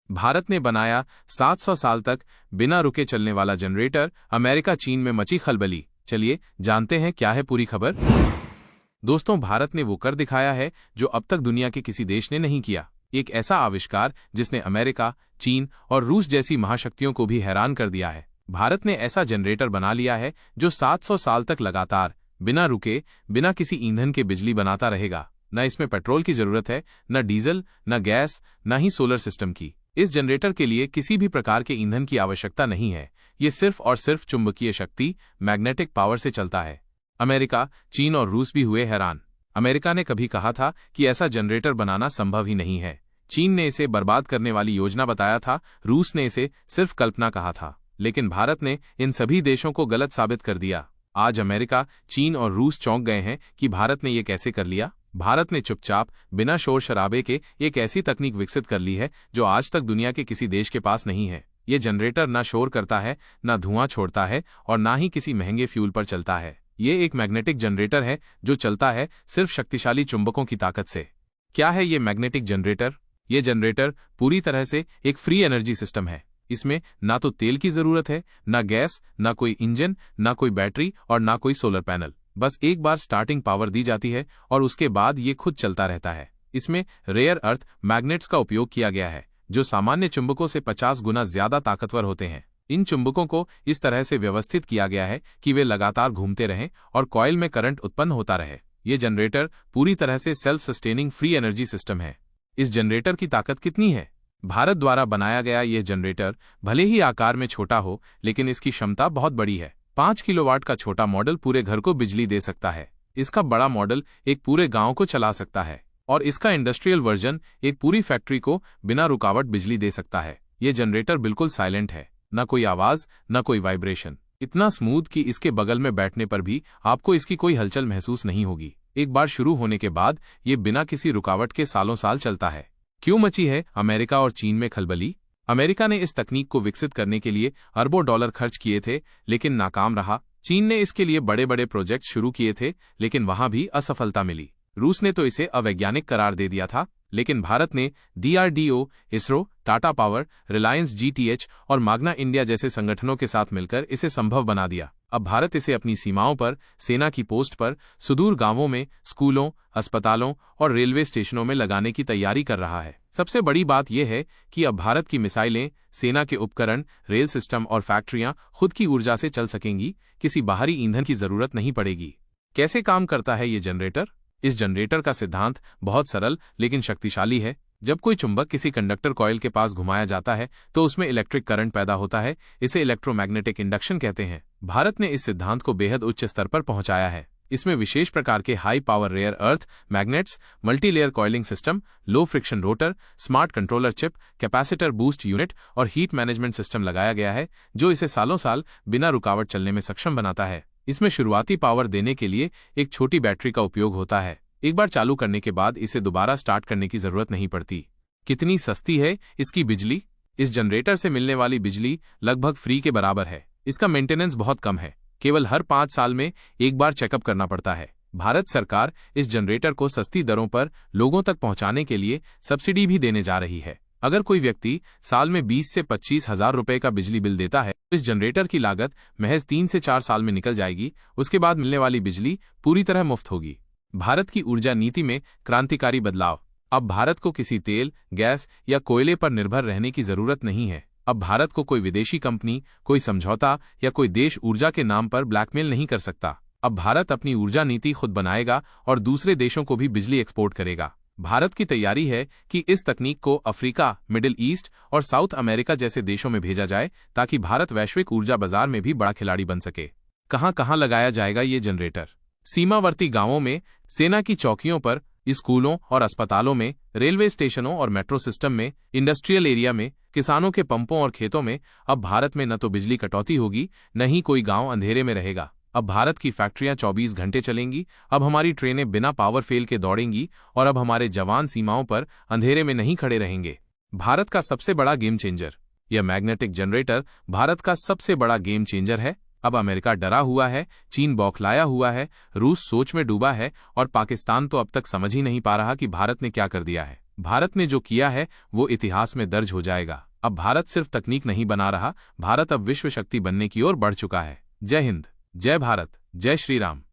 भारत ने बनाया 700 साल तक बिना रुके चलने वाला जनरेटर। अमेरिका चीन में मची खलबली। चलिए जानते हैं क्या है पूरी खबर। दोस्तों, भारत ने वो कर दिखाया है जो अब तक दुनिया के किसी देश ने नहीं किया। एक ऐसा आविष्कार जिसने अमेरिका, चीन और रूस जैसी महाशक्तियों को भी हैरान कर दिया है। भारत ने ऐसा जनरेटर बना लिया है जो 700 साल तक लगातार बिना रुके, बिना किसी ईंधन के बिजली बनाता रहेगा। न इसमें पेट्रोल की जरूरत है, न डीजल, न गैस, न ही सोलर सिस्टम की। इस जनरेटर के लिए किसी भी प्रकार के ईंधन की आवश्यकता नहीं है। ये सिर्फ और सिर्फ चुंबकीय शक्ति, मैग्नेटिक पावर से चलता है। अमेरिका, चीन और रूस भी हुए हैरान। अमेरिका ने कभी कहा था कि ऐसा जनरेटर बनाना संभव ही नहीं है। चीन ने इसे बर्बाद करने वाली योजना बताया था। रूस ने इसे सिर्फ कल्पना कहा था। लेकिन भारत ने इन सभी देशों को गलत साबित कर दिया। आज अमेरिका, चीन और रूस चौंक गए हैं कि भारत ने ये कैसे कर लिया। भारत ने चुपचाप, बिना शोर शराबे के एक ऐसी तकनीक विकसित कर ली है जो आज तक दुनिया के किसी देश के पास नहीं है। ये जनरेटर ना शोर करता है, ना धुआं छोड़ता है और ना ही किसी महंगे फ्यूल पर चलता है। ये एक मैग्नेटिक जनरेटर है जो चलता है सिर्फ शक्तिशाली चुंबकों की ताकत से। क्या है ये मैग्नेटिक जनरेटर? ये जनरेटर पूरी तरह से एक फ्री एनर्जी सिस्टम है। इसमें ना तो तेल की जरूरत है, ना गैस, ना कोई इंजन, ना कोई बैटरी और ना कोई सोलर पैनल। बस एक बार स्टार्टिंग पावर दी जाती है और उसके बाद ये खुद चलता रहता है। इसमें रेयर अर्थ मैग्नेट्स का उपयोग किया गया है जो सामान्य चुंबकों से 50 गुना ज्यादा ताकतवर होते हैं। इन चुंबकों को इस तरह से व्यवस्थित किया गया है कि वे लगातार घूमते रहें और कॉइल में करंट उत्पन्न होता रहे। ये जनरेटर पूरी तरह से self sustaining free energy system है। इस जनरेटर की ताकत कितनी है? भारत द्वारा बनाया गया यह जनरेटर भले ही आकार में छोटा हो, लेकिन इसकी क्षमता बहुत बड़ी है। 5 किलोवाट का छोटा मॉडल पूरे घर को बिजली दे सकता है। इसका बड़ा मॉडल एक पूरे गांव को चला सकता है और इसका इंडस्ट्रियल वर्जन एक पूरी फैक्ट्री को बिना रुकावट बिजली दे सकता है। ये जनरेटर बिल्कुल साइलेंट है, न कोई आवाज, न कोई वाइब्रेशन। इतना स्मूथ कि इसके बगल में बैठने पर भी आपको इसकी कोई हलचल महसूस नहीं होगी। एक बार शुरू होने के बाद ये बिना किसी रुकावट के सालों साल चलता है। क्यों मची है अमेरिका और चीन में खलबली? अमेरिका ने इस तकनीक को विकसित करने के लिए अरबों डॉलर खर्च किए थे, लेकिन नाकाम रहा। चीन ने इसके लिए बड़े बड़े प्रोजेक्ट शुरू किए थे, लेकिन वहां भी असफलता मिली। रूस ने तो इसे अवैज्ञानिक करार दे दिया था, लेकिन भारत ने DRDO, ISRO, Tata power, Reliance GTH और माग्ना इंडिया जैसे संगठनों के साथ मिलकर इसे संभव बना दिया। अब भारत इसे अपनी सीमाओं पर, सेना की पोस्ट पर, सुदूर गांवों में, स्कूलों, अस्पतालों और रेलवे स्टेशनों में लगाने की तैयारी कर रहा है। सबसे बड़ी बात यह है कि अब भारत की मिसाइलें, सेना के उपकरण, रेल सिस्टम और फैक्ट्रियां खुद की ऊर्जा से चल सकेंगी। किसी बाहरी ईंधन की जरूरत नहीं पड़ेगी। कैसे काम करता है ये जनरेटर? इस जनरेटर का सिद्धांत बहुत सरल लेकिन शक्तिशाली है। जब कोई चुंबक किसी कंडक्टर कॉइल के पास घुमाया जाता है तो उसमें इलेक्ट्रिक करंट पैदा होता है। इसे इलेक्ट्रोमैग्नेटिक इंडक्शन कहते हैं। भारत ने इस सिद्धांत को बेहद उच्च स्तर पर पहुंचाया है। इसमें विशेष प्रकार के high power rare earth magnets, multilayer coiling system, low friction rotor, smart controller chip, capacitor boost unit और हीट मैनेजमेंट सिस्टम लगाया गया है, जो इसे सालों साल बिना रुकावट चलने में सक्षम बनाता है। इसमें शुरुआती पावर देने के लिए एक छोटी बैटरी का उपयोग होता है। एक बार चालू करने के बाद इसे दोबारा स्टार्ट करने की जरूरत नहीं पड़ती। कितनी सस्ती है इसकी बिजली? इस जनरेटर से मिलने वाली बिजली लगभग फ्री के बराबर है। इसका मेंटेनेंस बहुत कम है, केवल हर 5 साल में एक बार चेकअप करना पड़ता है। भारत सरकार इस जनरेटर को सस्ती दरों पर लोगों तक पहुंचाने के लिए सब्सिडी भी देने जा रही है। अगर कोई व्यक्ति साल में 20 से 25 हजार रुपए का बिजली बिल देता है तो इस जनरेटर की लागत महज 3 से 4 साल में निकल जाएगी। उसके बाद मिलने वाली बिजली पूरी तरह मुफ्त होगी। भारत की ऊर्जा नीति में क्रांतिकारी बदलाव। अब भारत को किसी तेल, गैस या कोयले पर निर्भर रहने की जरूरत नहीं है। अब भारत को कोई विदेशी कंपनी, कोई समझौता या कोई देश ऊर्जा के नाम पर ब्लैकमेल नहीं कर सकता। अब भारत अपनी ऊर्जा नीति खुद बनाएगा और दूसरे देशों को भी बिजली एक्सपोर्ट करेगा। भारत की तैयारी है कि इस तकनीक को अफ्रीका, मिडिल ईस्ट और साउथ अमेरिका जैसे देशों में भेजा जाए ताकि भारत वैश्विक ऊर्जा बाजार में भी बड़ा खिलाड़ी बन सके। कहां कहां लगाया जाएगा ये जनरेटर? सीमावर्ती गांवों में, सेना की चौकियों पर, स्कूलों और अस्पतालों में, रेलवे स्टेशनों और मेट्रो सिस्टम में, इंडस्ट्रियल एरिया में, किसानों के पंपों और खेतों में। अब भारत में न तो बिजली कटौती होगी, न ही कोई गांव अंधेरे में रहेगा। अब भारत की फैक्ट्रियां 24 घंटे चलेंगी। अब हमारी ट्रेनें बिना पावर फेल के दौड़ेंगी और अब हमारे जवान सीमाओं पर अंधेरे में नहीं खड़े रहेंगे। भारत का सबसे बड़ा गेम चेंजर। यह मैग्नेटिक जनरेटर भारत का सबसे बड़ा गेम चेंजर है। अब अमेरिका डरा हुआ है, चीन बौखलाया हुआ है, रूस सोच में डूबा है और पाकिस्तान तो अब तक समझ ही नहीं पा रहा कि भारत ने क्या कर दिया है। भारत ने जो किया है वो इतिहास में दर्ज हो जाएगा। अब भारत सिर्फ तकनीक नहीं बना रहा, भारत अब विश्व शक्ति बनने की ओर बढ़ चुका है। जय हिंद, जय भारत, जय श्री राम।